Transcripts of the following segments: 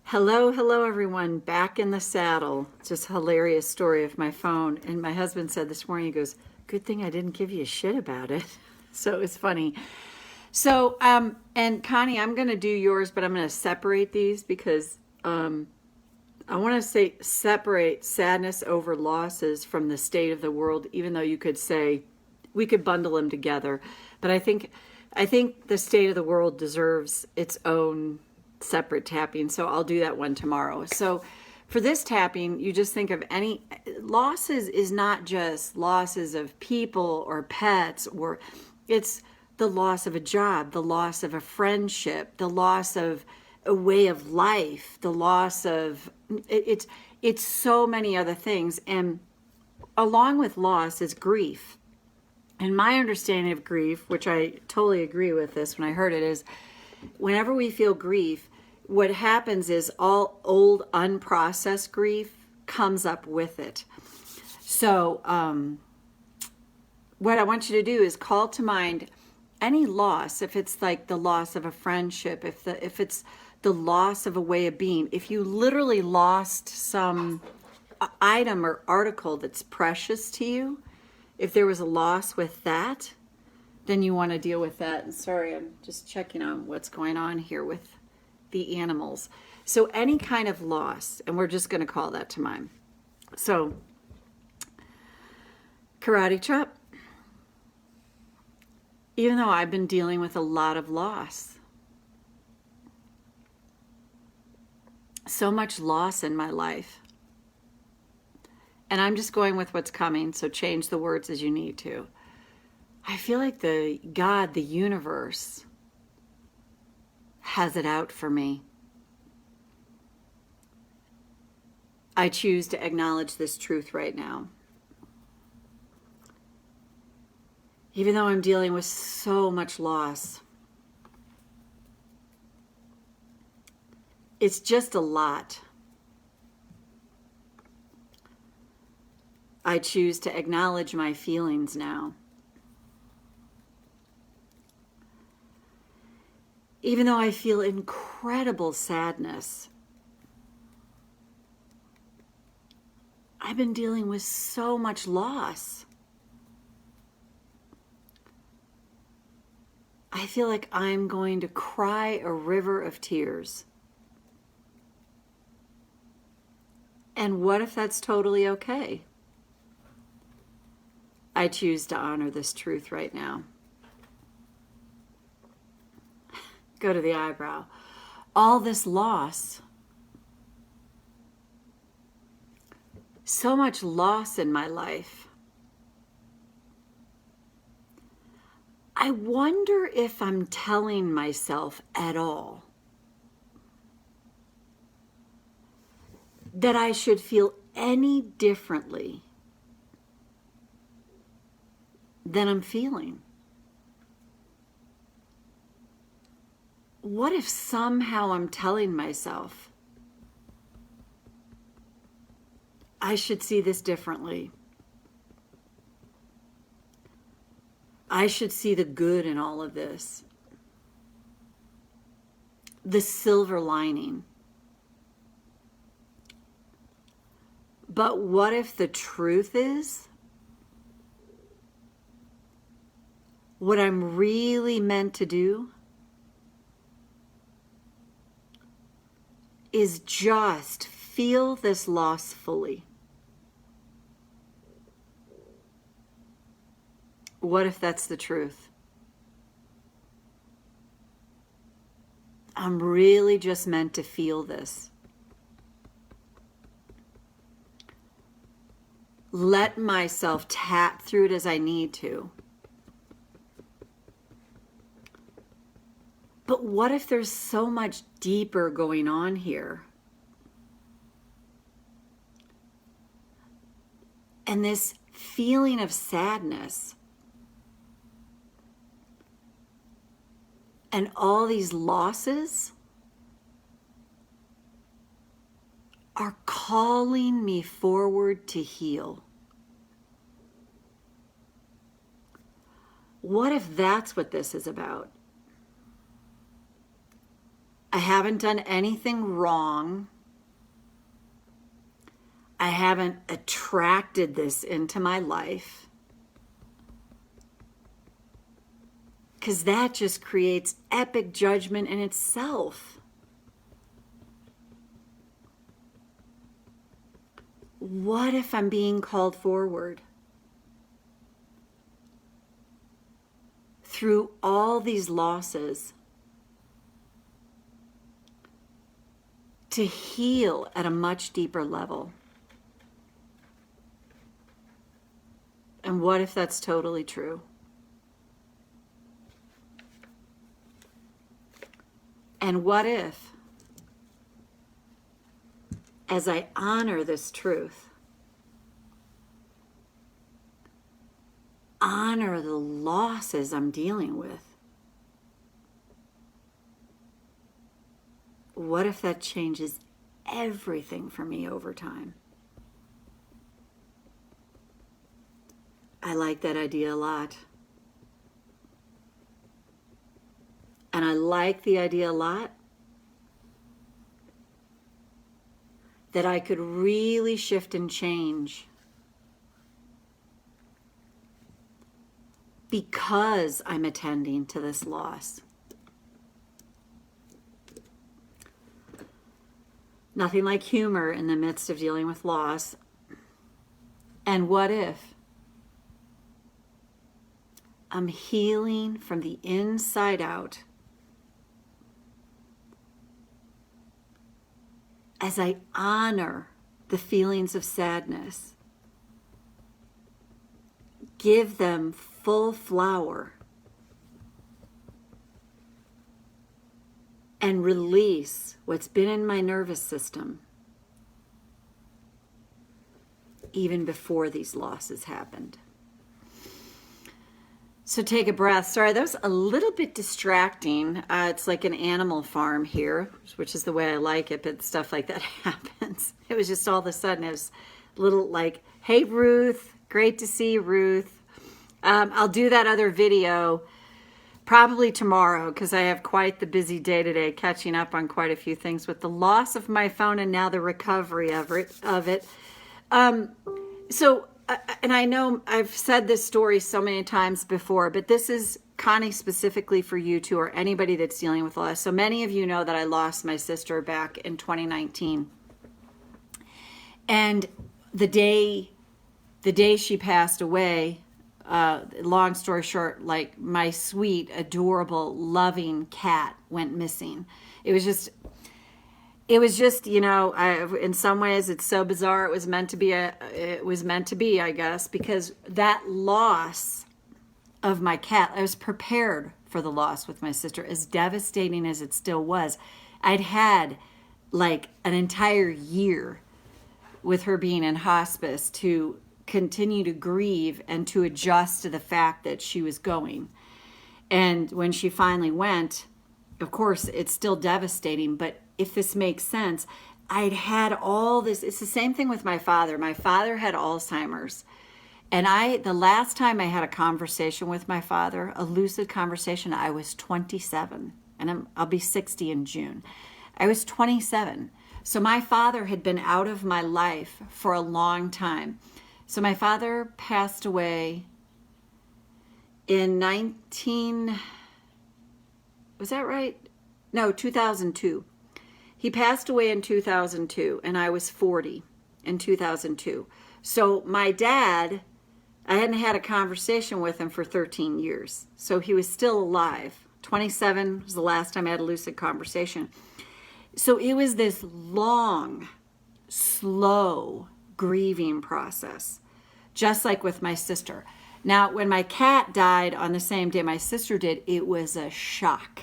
Hello, hello, everyone. Back in the saddle. It's just a hilarious story of my phone. And my husband said this morning, he goes, "Good thing I didn't give you a shit about it." So it's funny. And Connie, I'm going to do yours, but I'm going to separate these because I want to say separate sadness over losses from the state of the world, even though you could say we could bundle them together. But I think the state of the world deserves its own separate tapping. So I'll do that one tomorrow. So for this tapping, you just think of any losses is not just losses of people or pets, or it's the loss of a job, the loss of a friendship, the loss of a way of life, the loss of it's so many other things. And along with loss is grief. And my understanding of grief, which I totally agree with this when I heard it, is whenever we feel grief, what happens is all old unprocessed grief comes up with it. So what I want you to do is call to mind any loss. If it's like the loss of a friendship, if it's the loss of a way of being, if you literally lost some item or article that's precious to you, if there was a loss with that, then you want to deal with that. And sorry, I'm just checking on what's going on here with the animals. So any kind of loss, and we're just going to call that to mind. So karate chop. Even though I've been dealing with a lot of loss, so much loss in my life, and I'm just going with what's coming, so change the words as you need to. I feel like the God, the universe, has it out for me. I choose to acknowledge this truth right now. Even though I'm dealing with so much loss, it's just a lot. I choose to acknowledge my feelings now. Even though I feel incredible sadness, I've been dealing with so much loss. I feel like I'm going to cry a river of tears. And what if that's totally okay? I choose to honor this truth right now. Go to the eyebrow. All this loss, so much loss in my life. I wonder if I'm telling myself at all that I should feel any differently than I'm feeling. What if somehow I'm telling myself I should see this differently? I should see the good in all of this, the silver lining. But what if the truth is, what I'm really meant to do is just feel this loss fully? What if that's the truth? I'm really just meant to feel this. Let myself tap through it as I need to. But what if there's so much deeper going on here? And this feeling of sadness and all these losses are calling me forward to heal. What if that's what this is about? I haven't done anything wrong. I haven't attracted this into my life. Because that just creates epic judgment in itself. What if I'm being called forward through all these losses to heal at a much deeper level? And what if that's totally true? And what if, as I honor this truth, honor the losses I'm dealing with, what if that changes everything for me over time? I like that idea a lot. And I like the idea a lot that I could really shift and change because I'm attending to this loss. Nothing like humor in the midst of dealing with loss. And what if I'm healing from the inside out as I honor the feelings of sadness, give them full flower, and release what's been in my nervous system even before these losses happened. So take a breath. Sorry, that was a little bit distracting. It's like an animal farm here, which is the way I like it, but stuff like that happens. It was just all of a sudden, it was a little like, hey, Ruth, great to see you, Ruth. I'll do that other video probably tomorrow because I have quite the busy day today, catching up on quite a few things with the loss of my phone and now the recovery of it. And I know I've said this story so many times before, but this is, Connie, specifically for you too, or anybody that's dealing with loss. So many of you know that I lost my sister back in 2019. And the day she passed away, long story short, like my sweet, adorable, loving cat went missing. It was just, you know, in some ways it's so bizarre. It was meant to be, I guess, because that loss of my cat, I was prepared for the loss with my sister, as devastating as it still was. I'd had like an entire year with her being in hospice to continue to grieve and to adjust to the fact that she was going. And when she finally went, of course, it's still devastating, but if this makes sense, I'd had all this. It's the same thing with my father. My father had Alzheimer's. And the last time I had a conversation with my father, a lucid conversation, I was 27. And I'll be 60 in June. I was 27. So my father had been out of my life for a long time. So my father passed away in 2002. He passed away in 2002, and I was 40 in 2002. So my dad, I hadn't had a conversation with him for 13 years. So he was still alive. 27 was the last time I had a lucid conversation. So it was this long, slow grieving process, just like with my sister. Now, when my cat died on the same day my sister did, it was a shock.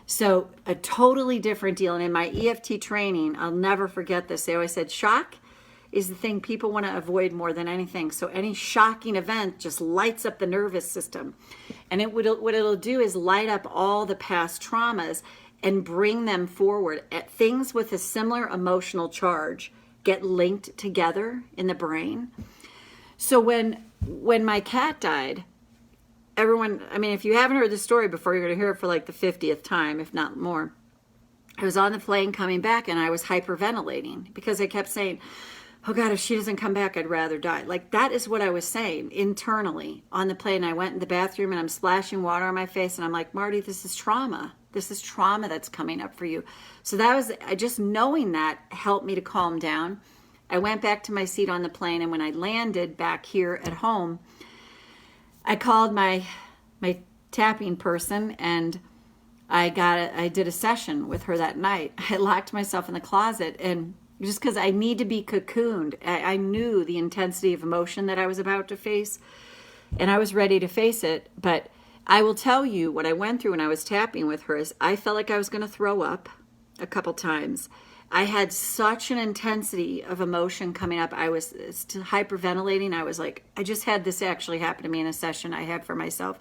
So a totally different deal. And in my EFT training, I'll never forget this. They always said shock is the thing people want to avoid more than anything. So any shocking event just lights up the nervous system. And what it'll do is light up all the past traumas and bring them forward. Things with a similar emotional charge get linked together in the brain. So when my cat died, everyone, I mean, if you haven't heard the story before, you're going to hear it for like the 50th time, if not more. I was on the plane coming back and I was hyperventilating because I kept saying, oh God, if she doesn't come back, I'd rather die. Like that is what I was saying internally on the plane. I went in the bathroom and I'm splashing water on my face and I'm like, Marty, this is trauma. This is trauma that's coming up for you. So that was, just knowing that helped me to calm down. I went back to my seat on the plane, and when I landed back here at home, I called my tapping person, and I did a session with her that night. I locked myself in the closet, and just because I need to be cocooned, I knew the intensity of emotion that I was about to face, and I was ready to face it. But I will tell you what I went through when I was tapping with her is I felt like I was going to throw up a couple times. I had such an intensity of emotion coming up. I was hyperventilating. I was like, I just had this actually happen to me in a session I had for myself.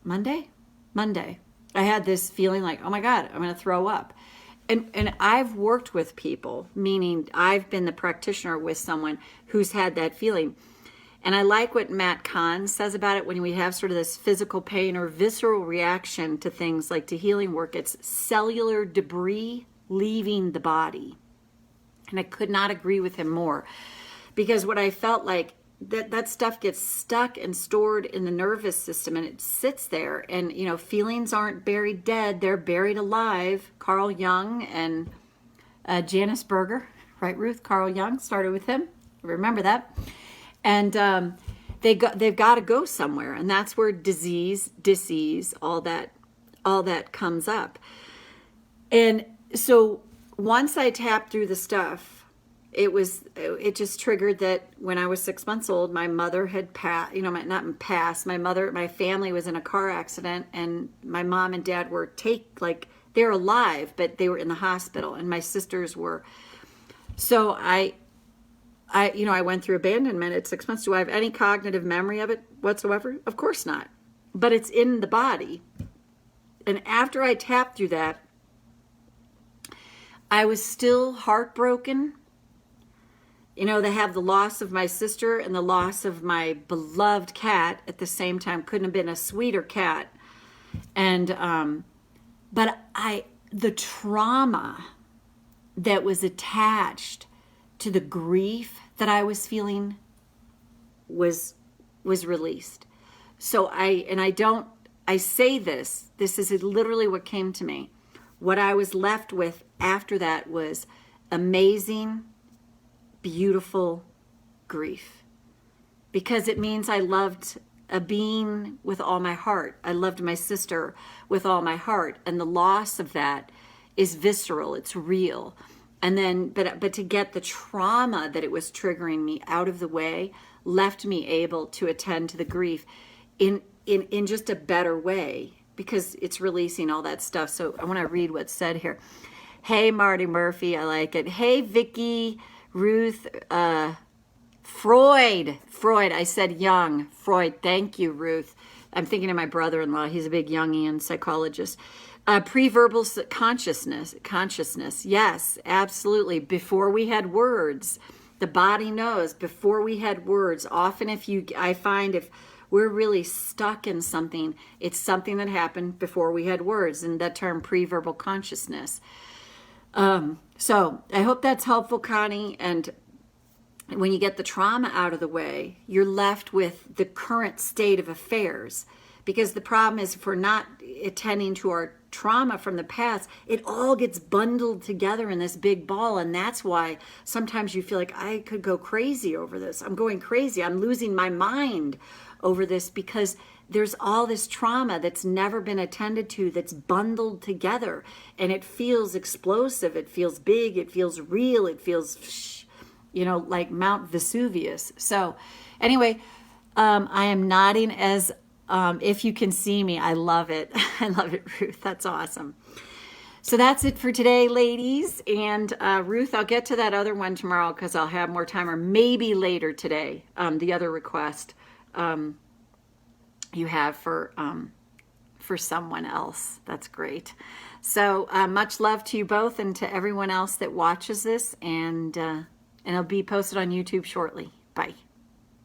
Monday. I had this feeling like, oh my God, I'm going to throw up. And I've worked with people, meaning I've been the practitioner with someone who's had that feeling. And I like what Matt Kahn says about it when we have sort of this physical pain or visceral reaction to things like to healing work. It's cellular debris leaving the body. And I could not agree with him more, because what I felt like that stuff gets stuck and stored in the nervous system, and it sits there, and feelings aren't buried dead, they're buried alive. Carl Jung and Janice Berger, right, Ruth? Carl Jung started with him, remember that? And they've got to go somewhere, and that's where disease, all that comes up. And so once I tapped through the stuff, it just triggered that when I was 6 months old, my mother had passed, my family was in a car accident, and my mom and dad were they're alive, but they were in the hospital, and my sisters were. So I went through abandonment at 6 months. Do I have any cognitive memory of it whatsoever? Of course not. But it's in the body. And after I tapped through that, I was still heartbroken. They have the loss of my sister and the loss of my beloved cat at the same time. Couldn't have been a sweeter cat. And, but the trauma that was attached to the grief that I was feeling was released. So I say this is literally what came to me. What I was left with after that was amazing, beautiful grief, because it means I loved a being with all my heart. I loved my sister with all my heart, and the loss of that is visceral. It's real. And then, but to get the trauma that it was triggering me out of the way left me able to attend to the grief in just a better way, because it's releasing all that stuff. So I want to read what's said here. Hey, Marty Murphy, I like it. Hey, Vicky, Ruth, Freud. I said Jung. Freud, thank you, Ruth. I'm thinking of my brother-in-law. He's a big Jungian psychologist. Pre-verbal consciousness. Yes, absolutely. Before we had words, the body knows. Before we had words, often I find if we're really stuck in something, it's something that happened before we had words, and that term pre-verbal consciousness. So I hope that's helpful, Connie. And when you get the trauma out of the way, you're left with the current state of affairs. Because the problem is, if we're not attending to our trauma from the past, it all gets bundled together in this big ball. And that's why sometimes you feel like I could go crazy over this. I'm going crazy. I'm losing my mind over this, because there's all this trauma that's never been attended to, that's bundled together, and it feels explosive. It feels big. It feels real. It feels, like Mount Vesuvius. So anyway, I am nodding as if you can see me. I love it. I love it, Ruth. That's awesome. So that's it for today, ladies. And Ruth, I'll get to that other one tomorrow because I'll have more time, or maybe later today, the other request you have for someone else. That's great. So much love to you both and to everyone else that watches this, and it'll be posted on YouTube shortly. Bye.